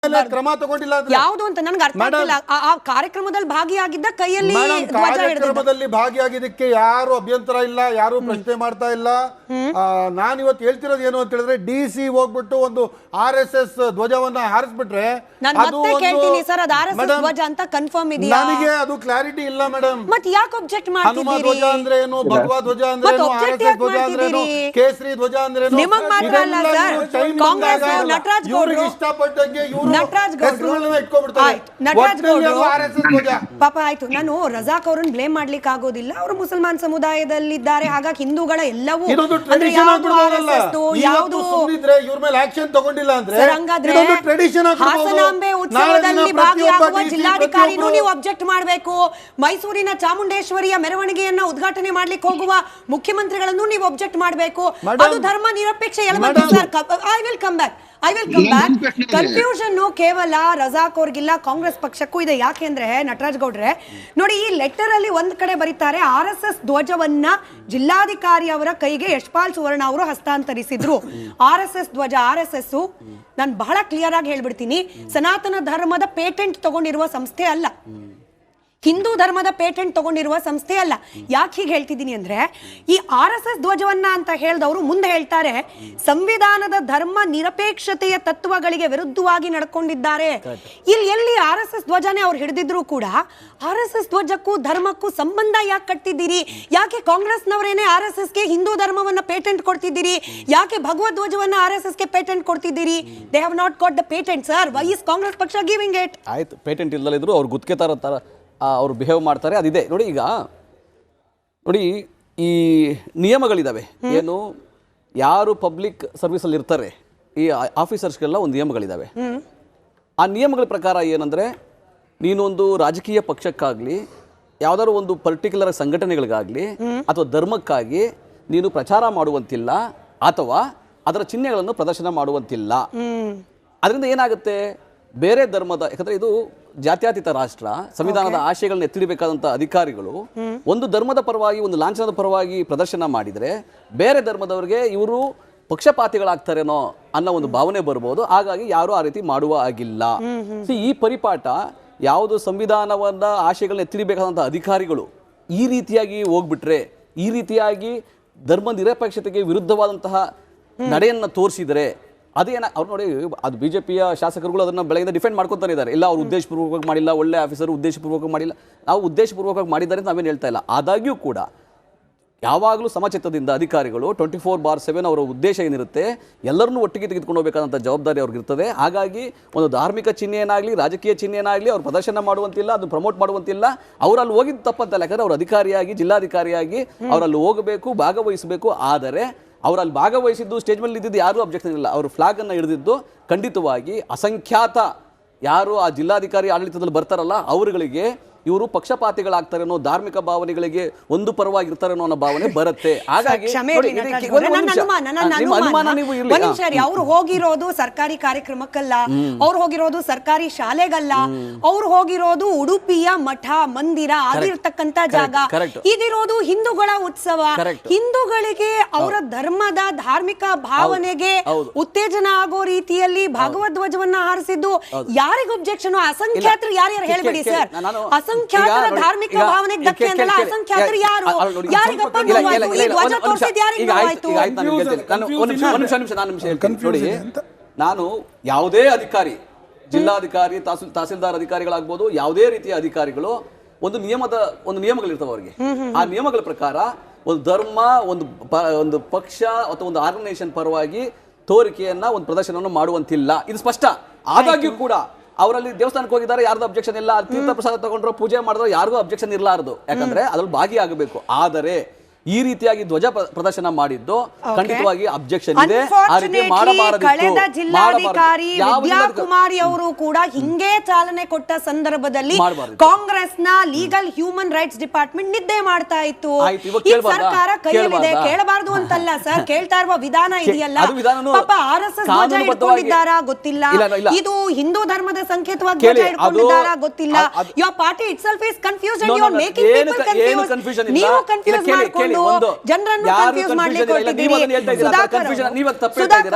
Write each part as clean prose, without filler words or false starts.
ಕ್ರಮ ತಗೊಂಡಿಲ್ಲ ಯಾವುದು ಅಂತ ನನಗೆ ಅರ್ಥ ಆಗ್ತಿಲ್ಲ. ಆ ಕಾರ್ಯಕ್ರಮದಲ್ಲಿ ಭಾಗಿಯಾಗಿದ್ದ ಕೈಯಲ್ಲಿ ಕಾರ್ಯಕ್ರಮದಲ್ಲಿ ಭಾಗಿಯಾಗಿದ್ದಕ್ಕೆ ಯಾರು ಅಭ್ಯಂತರ ಇಲ್ಲ, ಯಾರು ಪ್ರಶ್ನೆ ಮಾಡ್ತಾ ಇಲ್ಲ. ನಾನು ಇವತ್ತು ಹೇಳ್ತಿರೋದು ಏನು ಅಂತ ಹೇಳಿದ್ರೆ, ಡಿಸಿ ಹೋಗ್ಬಿಟ್ಟು ಒಂದು RSS ಧ್ವಜವನ್ನ ಹಾರಿಸ್ಬಿಟ್ರೆ ನನಗೆ ಅದು ಕ್ಲಾರಿಟಿ ಇಲ್ಲ ಮೇಡಮ್. ಮತ್ತೆ ಯಾಕೆ ಅಬ್ಜೆಕ್ಟ್ ಮಾಡ್ತಿದ್ದೀರಿ? ಹನುಮ ಧ್ವಜ ಅಂದ್ರೆ ಏನು, ಭಗವಾ ಧ್ವಜ ಅಂದ್ರೆ ಏನು, RSS ಧ್ವಜ ಅಂದ್ರೆ ಏನು, ಕೇಸರಿ ಧ್ವಜ ಅಂದ್ರೆ ಏನು, ಇವ್ರಿಗೆ ಇಷ್ಟಪಟ್ಟಂಗೆ ಪಾಪ ಆಯ್ತು. ನಾನು ರಜಾಕ್ ಅವ್ರನ್ನ ಬ್ಲೇಮ್ ಮಾಡ್ಲಿಕ್ಕೆ ಆಗೋದಿಲ್ಲ. ಅವರು ಮುಸಲ್ಮಾನ್ ಸಮುದಾಯದಲ್ಲಿದ್ದಾರೆ, ಹಾಗಾಗಿ ಹಿಂದೂಗಳ ಎಲ್ಲವೂ ಹಾಸನಾಂಬೆ ಉತ್ಸವದಲ್ಲಿ ಭಾಗಿಯಾಗುವ ಜಿಲ್ಲಾಧಿಕಾರಿನೂ ನೀವು ಅಬ್ಜೆಕ್ಟ್ ಮಾಡಬೇಕು. ಮೈಸೂರಿನ ಚಾಮುಂಡೇಶ್ವರಿಯ ಮೆರವಣಿಗೆಯನ್ನ ಉದ್ಘಾಟನೆ ಮಾಡ್ಲಿಕ್ಕೆ ಹೋಗುವ ಮುಖ್ಯಮಂತ್ರಿಗಳನ್ನು ನೀವು ಅಬ್ಜೆಕ್ಟ್ ಮಾಡಬೇಕು. ಅದು ಧರ್ಮ ನಿರಪೇಕ್ಷ element sir. I will come back. Confusion ಕೇವಲ ರಜಾಕ್ ಅವ್ರಿಗಿಲ್ಲ, ಕಾಂಗ್ರೆಸ್ ಪಕ್ಷಕ್ಕೂ ಇದೆ. ಯಾಕೆಂದ್ರೆ ನಟರಾಜ್ ಗೌಡ್ರೆ ನೋಡಿ, ಈ ಲೆಟರ್ ಅಲ್ಲಿ ಒಂದ್ ಕಡೆ ಬರೀತಾರೆ RSS ಧ್ವಜವನ್ನ ಜಿಲ್ಲಾಧಿಕಾರಿ ಅವರ ಕೈಗೆ ಯಶ್ಪಾಲ್ ಸುವರ್ಣ ಅವರು ಹಸ್ತಾಂತರಿಸಿದ್ರು. RSS ಧ್ವಜ, RSS ನಾನು ಬಹಳ ಕ್ಲಿಯರ್ ಆಗಿ ಹೇಳ್ಬಿಡ್ತೀನಿ, ಸನಾತನ ಧರ್ಮದ ಪೇಟೆಂಟ್ ತಗೊಂಡಿರುವ ಸಂಸ್ಥೆ ಅಲ್ಲ, ಹಿಂದೂ ಧರ್ಮದ ಪೇಟೆಂಟ್ ತಗೊಂಡಿರುವ ಸಂಸ್ಥೆ ಅಲ್ಲ. ಯಾಕೆ ಹೀಗೆ ಹೇಳ್ತಿದ್ದೀನಿ ಅಂದ್ರೆ, ಈ RSS ಧ್ವಜವನ್ನ ಅಂತ ಹೇಳಿದವರು ಮುಂದೆ ಹೇಳ್ತಾರೆ, ಸಂವಿಧಾನದ ಧರ್ಮ ನಿರಪೇಕ್ಷತೆಯ ತತ್ವಗಳಿಗೆ ವಿರುದ್ಧವಾಗಿ ನಡ್ಕೊಂಡಿದ್ದಾರೆ. ಇಲ್ಲಿ ಎಲ್ಲಿ RSS ಧ್ವಜನೇ ಅವ್ರು ಹಿಡಿದಿದ್ರು ಕೂಡ RSS ಧ್ವಜಕ್ಕೂ ಧರ್ಮಕ್ಕೂ ಸಂಬಂಧ ಯಾಕೆ ಕಟ್ತಿದ್ದೀರಿ? ಯಾಕೆ ಕಾಂಗ್ರೆಸ್ನವರೇನೆ RSSಗೆ ಹಿಂದೂ ಧರ್ಮವನ್ನ ಪೇಟೆಂಟ್ ಕೊಡ್ತಿದ್ದೀರಿ? ಯಾಕೆ ಭಗವದ್ ಧ್ವಜವನ್ನ RSSಗೆ ಪೇಟೆಂಟ್ ಕೊಡ್ತಿದ್ದೀರಿ? They have not got the patent sir. Why is Congress ಪಕ್ಷ ಗಿವಿಂಗ್ ಇಟ್? ಆಯ್ತು, ಪೇಟೆಂಟ್ ಇಲ್ಲದಿದ್ರು ಅವ್ರು ಗುತ್ತಿಗೆದಾರ ತರ ಅವರು ಬಿಹೇವ್ ಮಾಡ್ತಾರೆ, ಅದಿದೆ ನೋಡಿ. ಈಗ ನೋಡಿ, ಈ ನಿಯಮಗಳಿದಾವೆ. ಏನು, ಯಾರು ಪಬ್ಲಿಕ್ ಸರ್ವಿಸಲ್ಲಿ ಇರ್ತಾರೆ ಈ ಆಫೀಸರ್ಸ್ಗೆಲ್ಲ ಒಂದು ನಿಯಮಗಳಿದಾವೆ. ಆ ನಿಯಮಗಳ ಪ್ರಕಾರ ಏನಂದರೆ, ನೀನೊಂದು ರಾಜಕೀಯ ಪಕ್ಷಕ್ಕಾಗಲಿ ಯಾವುದಾದ್ರು ಒಂದು ಪರ್ಟಿಕ್ಯುಲರ್ ಸಂಘಟನೆಗಳಿಗಾಗಲಿ ಅಥವಾ ಧರ್ಮಕ್ಕಾಗಿ ನೀನು ಪ್ರಚಾರ ಮಾಡುವಂತಿಲ್ಲ ಅಥವಾ ಅದರ ಚಿಹ್ನೆಗಳನ್ನು ಪ್ರದರ್ಶನ ಮಾಡುವಂತಿಲ್ಲ. ಅದರಿಂದ ಏನಾಗುತ್ತೆ, ಬೇರೆ ಧರ್ಮದ, ಯಾಕಂದ್ರೆ ಇದು ಜಾತ್ಯತೀತ ರಾಷ್ಟ್ರ, ಸಂವಿಧಾನದ ಆಶಯಗಳನ್ನ ಎತ್ತಿಡಬೇಕಾದಂತ ಅಧಿಕಾರಿಗಳು ಒಂದು ಧರ್ಮದ ಪರವಾಗಿ, ಒಂದು ಲಾಂಛನದ ಪರವಾಗಿ ಪ್ರದರ್ಶನ ಮಾಡಿದ್ರೆ ಬೇರೆ ಧರ್ಮದವರಿಗೆ ಇವರು ಪಕ್ಷಪಾತಿಗಳಾಗ್ತಾರೇನೋ ಅನ್ನೋ ಒಂದು ಭಾವನೆ ಬರ್ಬೋದು. ಹಾಗಾಗಿ ಯಾರು ಆ ರೀತಿ ಮಾಡುವ ಆಗಿಲ್ಲ. ಈ ಪರಿಪಾಠ ಯಾವುದು ಸಂವಿಧಾನವನ್ನ ಆಶಯಗಳನ್ನ ಎತ್ತಿಡಬೇಕಾದಂತಹ ಅಧಿಕಾರಿಗಳು ಈ ರೀತಿಯಾಗಿ ಹೋಗ್ಬಿಟ್ರೆ, ಈ ರೀತಿಯಾಗಿ ಧರ್ಮ ನಿರಪೇಕ್ಷತೆಗೆ ವಿರುದ್ಧವಾದಂತಹ ನಡೆಯನ್ನ ತೋರಿಸಿದರೆ ಅದೇನ ಅವ್ರು ನೋಡಿ, ಅದು ಬಿಜೆಪಿಯ ಶಾಸಕರುಗಳು ಅದನ್ನ ಬೆಳಗಿಂದ ಡಿಫೆಂಡ್ ಮಾಡ್ಕೊತಾನೆ ಇದ್ದಾರೆ. ಇಲ್ಲ, ಅವ್ರು ಉದ್ದೇಶಪೂರ್ವಕವಾಗಿ ಮಾಡಿಲ್ಲ, ಒಳ್ಳೆ ಆಫೀಸರ್ ಉದ್ದೇಶಪೂರ್ವಕವಾಗಿ ಮಾಡಿಲ್ಲ. ನಾವು ಉದ್ದೇಶಪೂರ್ವಕವಾಗಿ ಮಾಡಿದ್ದಾರೆ ಅಂತ ನಾವೇನು ಹೇಳ್ತಾ ಇಲ್ಲ. ಆದಾಗ್ಯೂ ಕೂಡ ಯಾವಾಗಲೂ ಸಮಚಿತ್ತದಿಂದ ಅಧಿಕಾರಿಗಳು 24/7 ಅವರ ಉದ್ದೇಶ ಏನಿರುತ್ತೆ ಎಲ್ಲರನ್ನೂ ಒಟ್ಟಿಗೆ ತೆಗೆದುಕೊಂಡು ಹೋಗಬೇಕಾದಂಥ ಜವಾಬ್ದಾರಿ ಅವ್ರಿಗಿರ್ತದೆ. ಹಾಗಾಗಿ ಒಂದು ಧಾರ್ಮಿಕ ಚಿಹ್ನೆಯನ್ನಾಗಲಿ ರಾಜಕೀಯ ಚಿಹ್ನೆಯನ್ನಾಗಲಿ ಅವ್ರು ಪ್ರದರ್ಶನ ಮಾಡುವಂತಿಲ್ಲ, ಅದು ಪ್ರಮೋಟ್ ಮಾಡುವಂತಿಲ್ಲ. ಅವರಲ್ಲಿ ಹೋಗಿದ್ದು ತಪ್ಪಂತಲ್ಲ, ಯಾಕಂದ್ರೆ ಅವ್ರ ಅಧಿಕಾರಿಯಾಗಿ, ಜಿಲ್ಲಾಧಿಕಾರಿಯಾಗಿ ಅವರಲ್ಲಿ ಹೋಗಬೇಕು, ಭಾಗವಹಿಸಬೇಕು. ಆದರೆ ಅವರಲ್ಲಿ ಭಾಗವಹಿಸಿದ್ದು, ಸ್ಟೇಜ್ ಮೇಲೆ ಇದ್ದಿದ್ದು ಯಾರೂ ಅಬ್ಜೆಕ್ಷನ್ ಇಲ್ಲ. ಅವರು ಫ್ಲಾಗ್ ಅನ್ನು ಹಿಡಿದಿದ್ದು ಖಂಡಿತವಾಗಿ ಅಸಂಖ್ಯಾತ ಯಾರು ಆ ಜಿಲ್ಲಾಧಿಕಾರಿ ಆಡಳಿತದಲ್ಲಿ ಬರ್ತಾರಲ್ಲ ಅವರುಗಳಿಗೆ ಇವರು ಪಕ್ಷಪಾತಿಗಳಾಗ್ತಾರೇನೋ, ಧಾರ್ಮಿಕ ಭಾವನೆಗಳಿಗೆ ಒಂದು ಪರವಾಗಿರ್ತಾರೇನೋ ಅನ್ನೋ ಭಾವನೆ ಬರುತ್ತೆ. ಹಾಗಾಗಿ ಅವ್ರು ಹೋಗಿರೋದು ಸರ್ಕಾರಿ ಕಾರ್ಯಕ್ರಮಕ್ಕಲ್ಲ, ಅವ್ರು ಹೋಗಿರೋದು ಸರ್ಕಾರಿ ಶಾಲೆಗಲ್ಲ, ಅವ್ರು ಹೋಗಿರೋದು ಉಡುಪಿಯ ಮಠ ಮಂದಿರ ಆಗಿರ್ತಕ್ಕಂತ ಜಾಗ. ಇದಿರೋದು ಹಿಂದೂಗಳ ಉತ್ಸವ. ಹಿಂದೂಗಳಿಗೆ ಅವರ ಧರ್ಮದ ಧಾರ್ಮಿಕ ಭಾವನೆಗೆ ಉತ್ತೇಜನ ಆಗೋ ರೀತಿಯಲ್ಲಿ ಭಗವದ್ ಧ್ವಜವನ್ನ ಹಾರಿಸಿದ್ದು ಯಾರಿಗೂ ಅಬ್ಜೆಕ್ಷನ್? ಅಸಂಖ್ಯಾತರು ಯಾರ್ಯಾರು ಹೇಳ್ಬೇಡಿ ಸರ್. ಅಸಂಖ್ಯಾತರ ಧಾರ್ಮಿಕ ಭಾವನೆಗೆ ಧಕ್ಕೆ ಅಂತಲ್ಲ, ಅಸಂಖ್ಯಾತರು ಯಾರು? ಯಾರಿಗಪ್ಪ ನೋವಾಯ್ತು? ಈ ಧ್ವಜ ತೋರಿಸಿದ್ದು ಯಾರಿಗೆ ನೋವಾಯ್ತು? ನೋಡಿ, ನಾನು ಯಾವುದೇ ಅಧಿಕಾರಿ, ಜಿಲ್ಲಾಧಿಕಾರಿ, ತಹಸೀಲ್ದಾರ್ ಅಧಿಕಾರಿಗಳಾಗ್ಬೋದು, ಯಾವುದೇ ರೀತಿಯ ಅಧಿಕಾರಿಗಳು ಒಂದು ನಿಯಮಗಳಿರ್ತವೆ ಅವರಿಗೆ. ಆ ನಿಯಮಗಳ ಪ್ರಕಾರ ಒಂದು ಧರ್ಮ, ಒಂದು ಪಕ್ಷ ಅಥವಾ ಒಂದು ಆರ್ಗನೈಸೇಷನ್ ಪರವಾಗಿ ತೋರಿಕೆಯನ್ನ, ಒಂದು ಪ್ರದರ್ಶನವನ್ನು ಮಾಡುವಂತಿಲ್ಲ. ಇದು ಸ್ಪಷ್ಟ. ಆದಾಗ್ಯೂ ಕೂಡ ಅವರಲ್ಲಿ ದೇವಸ್ಥಾನಕ್ಕೆ ಹೋಗಿದ್ದಾರೆ, ಯಾರ್ದು ಅಬ್ಜೆಕ್ಷನ್ ಇಲ್ಲ. ತೀರ್ಥ ಪ್ರಸಾದ ತಗೊಂಡ್ರು, ಪೂಜೆ ಮಾಡಿದ್ರು, ಯಾರಿಗೂ ಅಬ್ಜೆಕ್ಷನ್ ಇರಲಾರದು. ಯಾಕಂದ್ರೆ ಅದ್ರಲ್ಲಿ ಭಾಗಿಯಾಗಬೇಕು. ಆದರೆ ಈ ರೀತಿಯಾಗಿ ಧ್ವಜ ಪ್ರದರ್ಶನ ಮಾಡಿದ್ದು ಖಂಡಿತವಾಗಿ ಅಬ್ಜೆಕ್ಷನ್ ಇದೆ. ಆ ರೀತಿ ಮಾಡಬಾರದು. ಕಳೆದ ಜಿಲ್ಲಾಧಿಕಾರಿ ವಿದ್ಯಾಕುಮಾರಿ ಅವರು ಕೂಡ ಹಿಂಗೆ ಚಾಲನೆ ಕೊಟ್ಟ ಸಂದರ್ಭದಲ್ಲಿ ಕಾಂಗ್ರೆಸ್ನ ಲೀಗಲ್ ಹ್ಯೂಮನ್ ರೈಟ್ಸ್ ಡಿಪಾರ್ಟ್ಮೆಂಟ್ ನಿದ್ದೆ ಮಾಡ್ತಾ ಇತ್ತು. ಸರ್ಕಾರ ಕೈಯಲ್ಲಿದೆ, ಕೇಳಬಾರದು ಅಂತಲ್ಲ ಸರ್, ಕೇಳ್ತಾ ಇರುವ ವಿಧಾನ ಇದೆಯಲ್ಲ. ಪಾಪ RSS ಧ್ವಜ ಹಿಡ್ಕೊಂಡಿದ್ದಾರಾ ಗೊತ್ತಿಲ್ಲ, ಇದು ಹಿಂದೂ ಧರ್ಮದ ಸಂಕೇತವಾಗಿ ಧ್ವಜ ಹಿಡ್ಕೊಂಡಿದ್ದಾರಾ ಗೊತ್ತಿಲ್ಲ. Your party itself is confused and you are making people confused. ನೀವು ಕನ್ಫ್ಯೂಸ್ ಮಾಡ್ಕೊಂಡು ಇಟ್ಕೊಂಡು ಜನರನ್ನು ಕನ್ಫ್ಯೂಸ್ ಮಾಡ್ಲಿಕ್ಕೆ ಹೊರಟಿದ್ದೀರಿ. ಸುಧಾಕರ್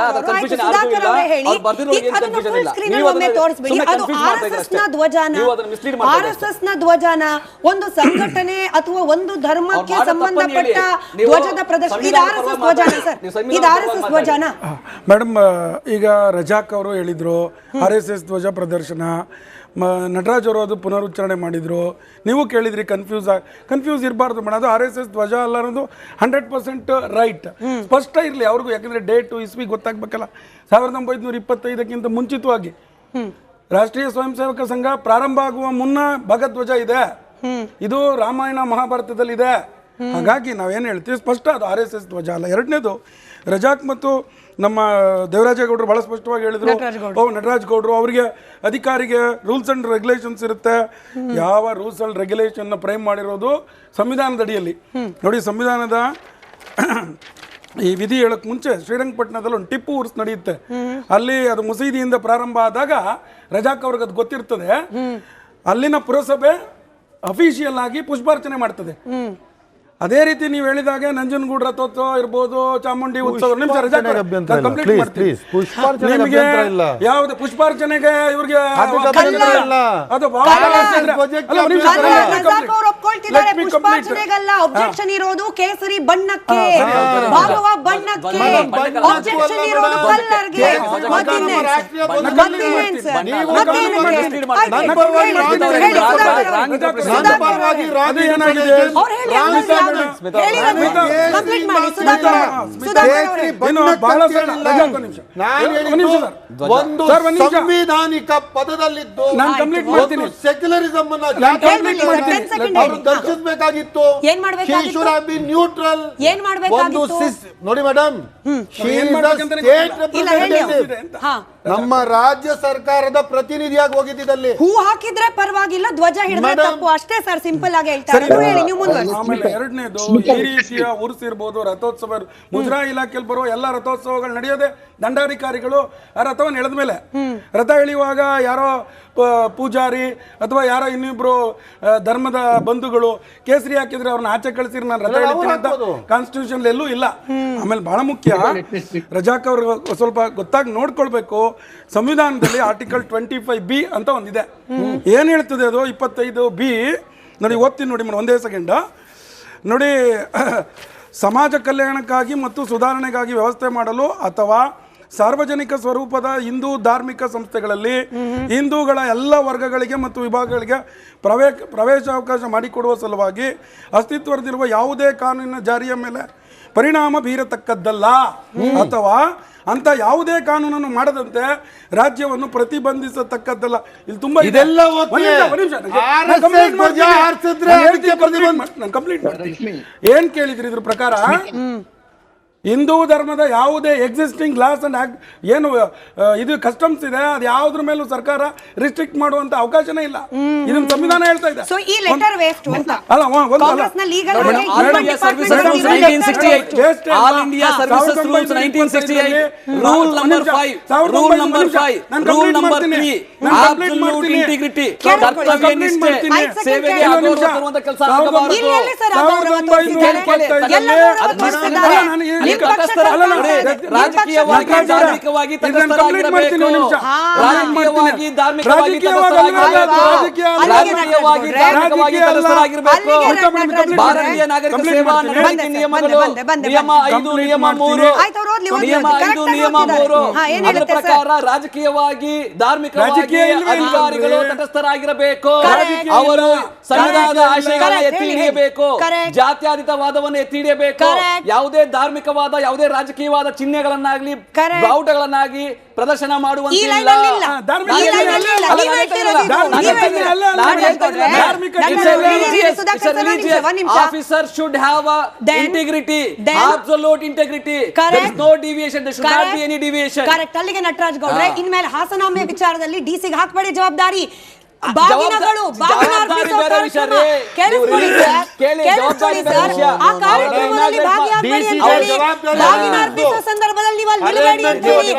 ಅವರೇ ಹೇಳಿ, ಅದನ್ನು ಫುಲ್ ಸ್ಕ್ರೀನ್ ಅಲ್ಲಿ ಒಮ್ಮೆ ತೋರಿಸ್ಬಿಡಿ. ಅದು RSS ನ ಧ್ವಜಾನ ಒಂದು ಸಂಘಟನೆ ಅಥವಾ ಒಂದು ಧರ್ಮಕ್ಕೆ ಸಂಬಂಧಪಟ್ಟ ಧ್ವಜದ ಪ್ರದರ್ಶನ. ಇದು RSS ಧ್ವಜಾನ ಸರ್? ಇದು RSS ಧ್ವಜಾನ? ಮೇಡಮ್, ಈಗ ರಜಾಕ್ ಅವರು ಹೇಳಿದ್ರು RSS ಧ್ವಜ ಪ್ರದರ್ಶನ, ನಟರಾಜ್ ಅವರು ಅದು ಪುನರುಚ್ಚಾರಣೆ ಮಾಡಿದ್ರು. ನೀವು ಕೇಳಿದ್ರಿ ಕನ್ಫ್ಯೂಸ್ ಇರಬಾರ್ದು ಮೇಡಮ್. ಅದು RSS ಧ್ವಜ ಅಲ್ಲ ಅನ್ನೋದು 100% ರೈಟ್, ಸ್ಪಷ್ಟ ಇರಲಿ ಅವ್ರಿಗೂ. ಯಾಕಂದ್ರೆ ಡೇಟು ಇಸ್ವಿ ಗೊತ್ತಾಗ್ಬೇಕಲ್ಲ. 1925ಕ್ಕಿಂತ ಮುಂಚಿತವಾಗಿ ರಾಷ್ಟ್ರೀಯ ಸ್ವಯಂ ಸೇವಕ ಸಂಘ ಪ್ರಾರಂಭ ಆಗುವ ಮುನ್ನ ಭಗಧ್ವಜ ಇದೆ. ಇದು ರಾಮಾಯಣ ಮಹಾಭಾರತದಲ್ಲಿದೆ. ಹಾಗಾಗಿ ನಾವೇನು ಹೇಳ್ತೀವಿ ಸ್ಪಷ್ಟ, ಅದು RSS ಧ್ವಜ ಅಲ್ಲ. ಎರಡನೇದು, ರಜಾಕ್ ಮತ್ತು ನಮ್ಮ ದೇವರಾಜೇಗೌಡರು ಬಹಳ ಸ್ಪಷ್ಟವಾಗಿ ಹೇಳಿದ್ರು. ನಟರಾಜ್ ಗೌಡರು ಅವರಿಗೆ ಅಧಿಕಾರಿಗೆ ರೂಲ್ಸ್ ಅಂಡ್ ರೆಗ್ಯುಲೇಷನ್ಸ್ ಇರುತ್ತೆ. ಯಾವ ರೂಲ್ಸ್ ಅಂಡ್ ರೆಗ್ಯುಲೇಷನ್ ಫ್ರೇಮ್ ಮಾಡಿರೋದು ಸಂವಿಧಾನದ ಅಡಿಯಲ್ಲಿ. ನೋಡಿ, ಸಂವಿಧಾನದ ಈ ವಿಧಿ ಹೇಳಕ್ ಮುಂಚೆ ಶ್ರೀರಂಗಪಟ್ಟಣದಲ್ಲಿ ಒಂದು ಟಿಪ್ಪು ಉರ್ಸ್ ನಡೆಯುತ್ತೆ. ಅಲ್ಲಿ ಅದು ಮಸೀದಿಯಿಂದ ಪ್ರಾರಂಭ ಆದಾಗ ರಜಾಕ್ ಅವ್ರಿಗೆ ಅದು ಗೊತ್ತಿರ್ತದೆ. ಅಲ್ಲಿನ ಪುರಸಭೆ ಅಫಿಷಿಯಲ್ ಆಗಿ ಪುಷ್ಪಾರ್ಚನೆ ಮಾಡ್ತದೆ. ಅದೇ ರೀತಿ ನೀವು ಹೇಳಿದಾಗೆ ನಂಜನಗೂಡು ರಥೋತ್ಸವ ಇರ್ಬೋದು, ಚಾಮುಂಡಿ ಉತ್ಸವ, ನಿಮಗೆ ಯಾವ್ದು ಪುಷ್ಪಾರ್ಚನೆಗೆ ಇವ್ರಿಗೆ ಅಬ್ಜೆಕ್ಷನ್ ಇರೋದು ಕೇಸರಿ ಬಣ್ಣಕ್ಕೆ, ಭಾಗವ ಬಣ್ಣಕ್ಕೆ, ಅಬ್ಜೆಕ್ಷನ್ ಇರೋದು ಕಲ್ಲರ್ಗೆ. ಒಂದು ಸಂವಿಧಾನಿಕ ಪದದಲ್ಲಿದ್ದು ಸೆಕ್ಯುಲರಿಸಮ್ ದರ್ಶಿಸಬೇಕಾಗಿತ್ತು. ನ್ಯೂಟ್ರಲ್ ನೋಡಿ ಮೇಡಮ್, ನಮ್ಮ ರಾಜ್ಯ ಸರ್ಕಾರದ ಪ್ರತಿನಿಧಿಯಾಗಿ ಹೋಗಿದ್ದಲ್ಲಿ ಹೂ ಹಾಕಿದ್ರೆ ಪರವಾಗಿಲ್ಲ, ಧ್ವಜ ಹಿಡಿದ್ರೆ ತಪ್ಪು ಅಷ್ಟೇ ಸರ್. ಸಿಂಪಲ್ ಆಗಿ ಹೇಳ್ತಾರೆ. ಆಮೇಲೆ ಎರಡನೇದು, ಈ ರೀತಿಯ ಉರ್ಸ್ ಇರ್ಬೋದು, ರಥೋತ್ಸವ, ಮುಜರಾಯಿ ಇಲಾಖೆಯಲ್ಲಿ ಬರುವ ಎಲ್ಲ ರಥೋತ್ಸವಗಳು ನಡೆಯೋದೇ ದಂಡಾಧಿಕಾರಿಗಳು ಆ ರಥವನ್ನು ಎಳೆದ ಮೇಲೆ. ರಥ ಎಳೆಯುವಾಗ ಯಾರೋ ಪೂಜಾರಿ ಅಥವಾ ಯಾರೋ ಇನ್ನಿಬ್ರು ಧರ್ಮದ ಬಂಧುಗಳು ಕೇಸರಿ ಹಾಕಿದ್ರೆ ಅವ್ರನ್ನ ಆಚೆ ಕಳಿಸಿದ್ರೆ ನಾನು ರಥ ಎಳಿತೀನಿ ಅಂತ ಕಾನ್ಸ್ಟಿಟ್ಯೂಷನ್ ಎಲ್ಲೂ ಇಲ್ಲ. ಆಮೇಲೆ ಬಹಳ ಮುಖ್ಯ, ರಜಾಕ್ ಅವ್ರಿಗೆ ಸ್ವಲ್ಪ ಗೊತ್ತಾಗಿ ನೋಡ್ಕೊಳ್ಬೇಕು. ಸಂವಿಧಾನದಲ್ಲಿ ಆರ್ಟಿಕಲ್ 25B ಅಂತ ಒಂದಿದೆ. ಏನ್ ಹೇಳ್ತದೆ ಅದು? 25B ನೋಡಿ, ಓದ್ತೀನಿ ನೋಡಿ ಮೇಡಮ್, ಒಂದೇ ಸೆಕೆಂಡ್ ನೋಡಿ. ಸಮಾಜ ಕಲ್ಯಾಣಕ್ಕಾಗಿ ಮತ್ತು ಸುಧಾರಣೆಗಾಗಿ ವ್ಯವಸ್ಥೆ ಮಾಡಲು ಅಥವಾ ಸಾರ್ವಜನಿಕ ಸ್ವರೂಪದ ಹಿಂದೂ ಧಾರ್ಮಿಕ ಸಂಸ್ಥೆಗಳಲ್ಲಿ ಹಿಂದೂಗಳ ಎಲ್ಲ ವರ್ಗಗಳಿಗೆ ಮತ್ತು ವಿಭಾಗಗಳಿಗೆ ಪ್ರವೇಶಾವಕಾಶ ಮಾಡಿಕೊಡುವ ಸಲುವಾಗಿ ಅಸ್ತಿತ್ವದಲ್ಲಿರುವ ಯಾವುದೇ ಕಾನೂನಿನ ಜಾರಿಯ ಮೇಲೆ ಪರಿಣಾಮ ಬೀರತಕ್ಕದ್ದಲ್ಲ ಅಥವಾ ಅಂತ ಯಾವುದೇ ಕಾನೂನನ್ನು ಮಾಡದಂತೆ ರಾಜ್ಯವನ್ನು ಪ್ರತಿಬಂಧಿಸತಕ್ಕದ್ದಲ್ಲ. ಇಲ್ಲಿ ತುಂಬಾ ಏನ್ ಕೇಳಿದ್ರಿ ಇದ್ರ ಪ್ರಕಾರ? ಹಿಂದೂ ಧರ್ಮದ ಯಾವುದೇ ಎಕ್ಸಿಸ್ಟಿಂಗ್ ಲಾಸ್ ಅಂಡ್ ಆಕ್ಟ್ ಏನು ಇದು ಕಸ್ಟಮ್ಸ್ ಇದೆ, ಅದು ಯಾವುದ್ರ ಮೇಲೂ ಸರ್ಕಾರ ರಿಸ್ಟ್ರಿಕ್ಟ್ ಮಾಡುವಂತ ಅವಕಾಶನೇ ಇಲ್ಲ. ಇದನ್ನ ಸಂವಿಧಾನ ಹೇಳ್ತಾ ಇದೆ. ರಾಜಕೀಯವಾಗಿ ಧಾರ್ಮಿಕವಾಗಿ ತಟಸ್ಥರಾಗಿರಬೇಕು. ರಾಜಕೀಯವಾಗಿ ಧಾರ್ಮಿಕವಾಗಿ ತಟಸ್ಥರಾಗಿರಬೇಕು. ಭಾರತೀಯ ನಾಗರಿಕ ಸೇವಾ ನಡವಳಿಕೆ ನಿಯಮಗಳು ನಿಯಮ 5 ನಿಯಮ 3 ಅದರ ಪ್ರಕಾರ ರಾಜಕೀಯವಾಗಿ ಧಾರ್ಮಿಕವಾಗಿ ಅಧಿಕಾರಿಗಳು ತಟಸ್ಥರಾಗಿರಬೇಕು. ಅವರು ಸಂವಿಧಾನದ ಆಶಯಗಳನ್ನು ಎತ್ತಿ ಹಿಡಿಯಬೇಕು, ಜಾತ್ಯತೀತವಾದವನ್ನು ಎತ್ತಿ ಹಿಡಿಯಬೇಕು. ಯಾವುದೇ ಧಾರ್ಮಿಕವಾದ ಯಾವುದೇ ರಾಜಕೀಯವಾದ ಚಿಹ್ನೆಗಳನ್ನಾಗ್ಲಿ ಬಾವುಟಗಳನ್ನಾಗಿ ಪ್ರದರ್ಶನ ಮಾಡುವಂತಿಲ್ಲ. Officer should have integrity, absolute integrity. There is no deviation, there should not be any deviation. Correct. ಅಲ್ಲಿಗೆ ನಟರಾಜ್ ಗೌಡ್ರೆ, ಇನ್ಮೇಲೆ ಹಾಸನಾಂಬೆ ವಿಚಾರದಲ್ಲಿ ಡಿಸಿಗೆ ಹಾಕಬೇಡಿ ಜವಾಬ್ದಾರಿ. ಬಾಗಿನಗಳು ಕೇಳಿಸ್ಕೊಳ್ಳಿ ಸರ್, ಆ ಕಾರ್ಯಕ್ರಮದಲ್ಲಿ ಭಾಗಿಯಾಗಬೇಡಿ ಅಂತ ಹೇಳಿ, ಬಾಗಿನ ಅರ್ಪಿಸೋ ಸಂದರ್ಭದಲ್ಲಿ ನೀವು ಅಲ್ಲಿ ನಿಲ್ಲಬೇಡಿ ಅಂತ ಹೇಳಿ.